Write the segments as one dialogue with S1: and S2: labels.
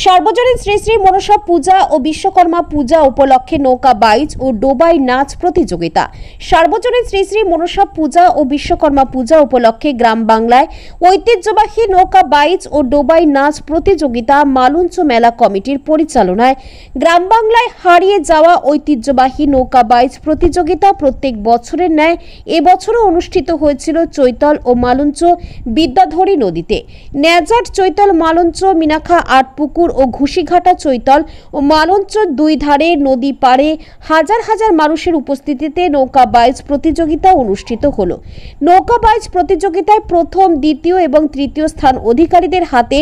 S1: সার্বজনীন শ্রী শ্রী মনসা পূজা ও বিশ্বকর্মা পূজা উপলক্ষে নৌকা বাইচ ও ডোবাই নাচ প্রতিযোগিতা। সার্বজনীন শ্রী শ্রী মনসা পূজা ও বিশ্বকর্মা পূজা উপলক্ষে গ্রাম বাংলায় ঐতিহ্যবাহী নৌকা বাইচ ও ডোবাই নাচ প্রতিযোগিতা মালঞ্চ মেলা কমিটির পরিচালনায় গ্রাম বাংলায় হারিয়ে যাওয়া ঐতিহ্যবাহী নৌকা বাইচ প্রতিযোগিতা প্রত্যেক বছরের ন্যায় এবছরও অনুষ্ঠিত হয়েছিল চৈতল ও মালঞ্চ বিদ্যাধরী নদীতে। ন্যাজাট চৈতল মালঞ্চ মিনাখা আটপুকুর ও ঘুষিঘাটা চৈতল ও মালঞ্চ দুই ধারে নদী পারে হাজার হাজার মানুষের উপস্থিতিতে নৌকা বাইচ প্রতিযোগিতা অনুষ্ঠিত হলো। নৌকা বাইচ প্রতিযোগিতায় প্রথম, দ্বিতীয় এবং তৃতীয় স্থান অধিকারীদের হাতে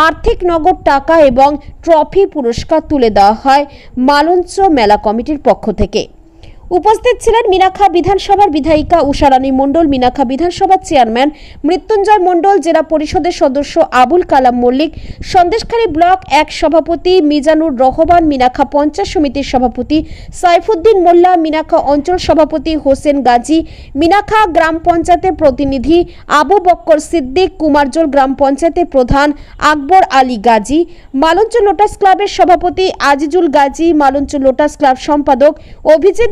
S1: আর্থিক নগদ টাকা এবং ট্রফি পুরস্কার তুলে দেওয়া হয় মালঞ্চ মেলা কমিটির পক্ষ থেকে। উপস্থিত ছিলেন মিনাখা বিধানসভার বিধায়িকা উষারানী মণ্ডল, মিনাখা বিধানসভার চেয়ারম্যান মৃত্যুঞ্জয় মণ্ডল, জেলা পরিষদের সদস্য আবুল কালাম মল্লিক, সন্দেশখালী ব্লক 1 সভাপতি মিজানুর রহমান, মিনাখা পঞ্চায়েত সমিতির সভাপতি সাইফুদ্দিন মোল্লা, মিনাখা অঞ্চল সভাপতি হোসেন গাজী, মিনাখা গ্রাম পঞ্চায়েতের প্রতিনিধি আবু বক্কর সিদ্দিক, কুমারজোল গ্রাম পঞ্চায়েতের প্রধান আকবর আলী গাজী, মালঞ্চ লোটাস ক্লাবের সভাপতি আজিজুল গাজী, মালঞ্চ লোটাস ক্লাব সম্পাদক অভিজিৎ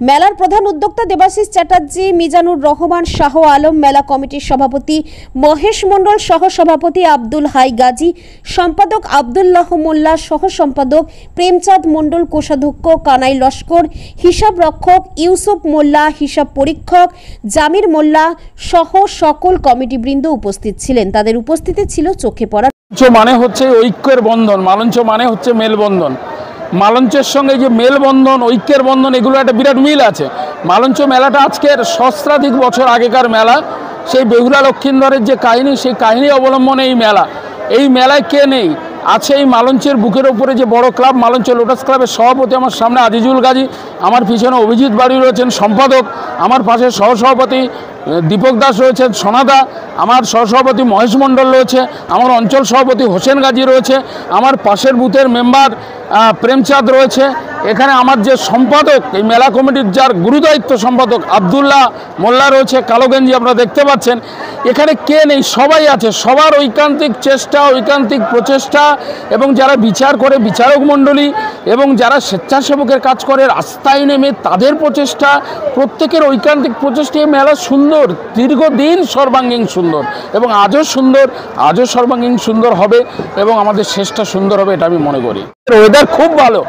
S1: মেলার প্রধান উদ্যোক্তা দেবাশিস চ্যাটার্জি, মিজানুর রহমান, শাহ আলম, মেলা কমিটির সভাপতি মহেশ মণ্ডল, সহ সভাপতি আব্দুল হাই গাজী, সম্পাদক আব্দুল্লাহ মোল্লা, সহ সম্পাদক প্রেমচাঁদ মণ্ডল, কোষাধ্যক্ষ কানাই লস্কর, হিসাব রক্ষক ইউসুফ মোল্লা, হিসাব পরীক্ষক জামির মোল্লা সহ সকল কমিটি বৃন্দ উপস্থিত ছিলেন। তাদের উপস্থিতি ছিল চোখে পড়ার।
S2: মানে হচ্ছে ঐক্যের বন্ধন, মালঞ্চ মানে হচ্ছে মেলবন্ধন। মালঞ্চের সঙ্গে যে মেলবন্ধন, ঐক্যের বন্ধন, এগুলো একটা বিরাট মিল আছে। মালঞ্চ মেলাটা আজকের সহস্রাধিক বছর আগেকার মেলা। সেই বেহুলা লক্ষিন্দরের যে কাহিনী, সেই কাহিনী অবলম্বনে এই মেলা। এই মেলায় কে নেই? আছে এই মালঞ্চের বুকের ওপরে যে বড় ক্লাব মালঞ্চ লোটাস ক্লাবের সভাপতি, আমার সামনে আজিজুল গাজী, আমার পিছনে অভিজিৎ বাড়ি রয়েছেন সম্পাদক, আমার পাশে সহসভাপতি দীপক দাস রয়েছেন, সোনাদা, আমার সহসভাপতি মহেশ মণ্ডল রয়েছে, আমার অঞ্চল সভাপতি হোসেন গাজী রয়েছে, আমার পাশের বুথের মেম্বার প্রেমচাঁদ রয়েছে। এখানে আমার যে সম্পাদক, এই মেলা কমিটির যার গুরুদায়িত্ব সম্পাদক আবদুল্লাহ মোল্লা রয়েছে, কালো গেঞ্জি আপনারা দেখতে পাচ্ছেন। এখানে কে নেই? সবাই আছে। সবার ঐকান্তিক চেষ্টা, ঐকান্তিক প্রচেষ্টা, এবং যারা বিচার করে বিচারক মণ্ডলী, এবং যারা স্বেচ্ছাসেবকের কাজ করে রাস্তায় নেমে তাদের প্রচেষ্টা, প্রত্যেকের ঐকান্তিক প্রচেষ্টা এই মেলা সুন্দর, দীর্ঘদিন সর্বাঙ্গীন সুন্দর, এবং আজও সুন্দর, আজও সর্বাঙ্গীন সুন্দর হবে, এবং আমাদের শেষটা সুন্দর হবে, এটা আমি মনে করি। ওয়েদার খুব ভালো,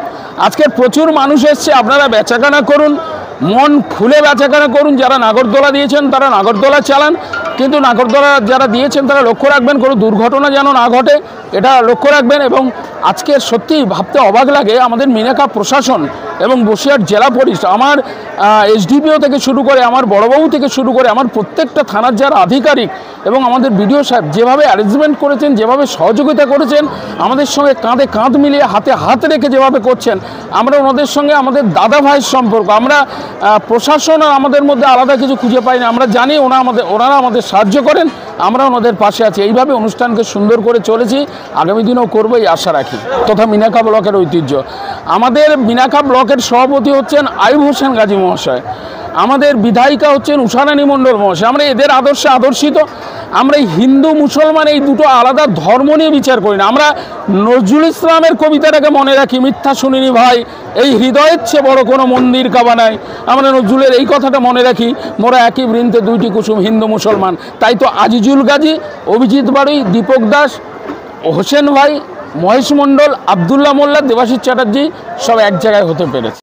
S2: আজকে প্রচুর মানুষ এসছে। আপনারা বেচাকেনা করুন, মন খুলে বেচাকেনা করুন। যারা নাগরদোলা দিয়েছেন তারা নাগরদোলা চালান, কিন্তু নাগরদোলা যারা দিয়েছেন তারা লক্ষ্য রাখবেন কোনো দুর্ঘটনা যেন না ঘটে, এটা লক্ষ্য রাখবেন। এবং আজকে সত্যিই ভাবতে অবাক লাগে, আমাদের মিনাখা প্রশাসন এবং বসিরহাট জেলা পুলিশ, আমার এসডিপিও থেকে শুরু করে, আমার বড়বাবু থেকে শুরু করে, আমার প্রত্যেকটা থানার যারা আধিকারিক এবং আমাদের বিডিও সাহেব যেভাবে অ্যারেঞ্জমেন্ট করেছেন, যেভাবে সহযোগিতা করেছেন, আমাদের সঙ্গে কাঁধে কাঁধ মিলিয়ে হাতে হাত রেখে যেভাবে করছেন, আমরা ওনাদের সঙ্গে আমাদের দাদা ভাইয়ের সম্পর্ক। আমরা প্রশাসন আর আমাদের মধ্যে আলাদা কিছু খুঁজে পাই না। আমরা জানি ওনারা আমাদের সাহায্য করেন, আমরা ওনাদের পাশে আছি। এইভাবে অনুষ্ঠানকে সুন্দর করে চলেছি, আগামী দিনেও করবো এই আশা রাখি। তথা মিনাখা ব্লকের ঐতিহ্য, আমাদের মিনাখা ব্লকের সভাপতি হচ্ছেন আইব হোসেন গাজী মহাশয়, আমাদের বিধায়িকা হচ্ছেন উষারানী মণ্ডল মহাশয়। আমরা এদের আদর্শে আদর্শিত। আমরা এই হিন্দু মুসলমান এই দুটো আলাদা ধর্ম নিয়ে বিচার করি না। আমরা নজরুল ইসলামের কবিতাটাকে মনে রাখি, মিথ্যা শুনিনি ভাই, এই হৃদয়ের চেয়ে বড় কোনো মন্দির কাবা নাই। আমরা নজরুলের এই কথাটা মনে রাখি, মোরা একই বৃন্তে দুইটি কুসুম, হিন্দু মুসলমান। তাই তো আজিজুল গাজী, অভিজিৎ বাড়ি, দীপক দাস, হোসেন ভাই, মহেশ মণ্ডল, আবদুল্লাহ মোল্লা, দেবাশিস চ্যাটার্জি সব এক জায়গায় হতে পেরেছে।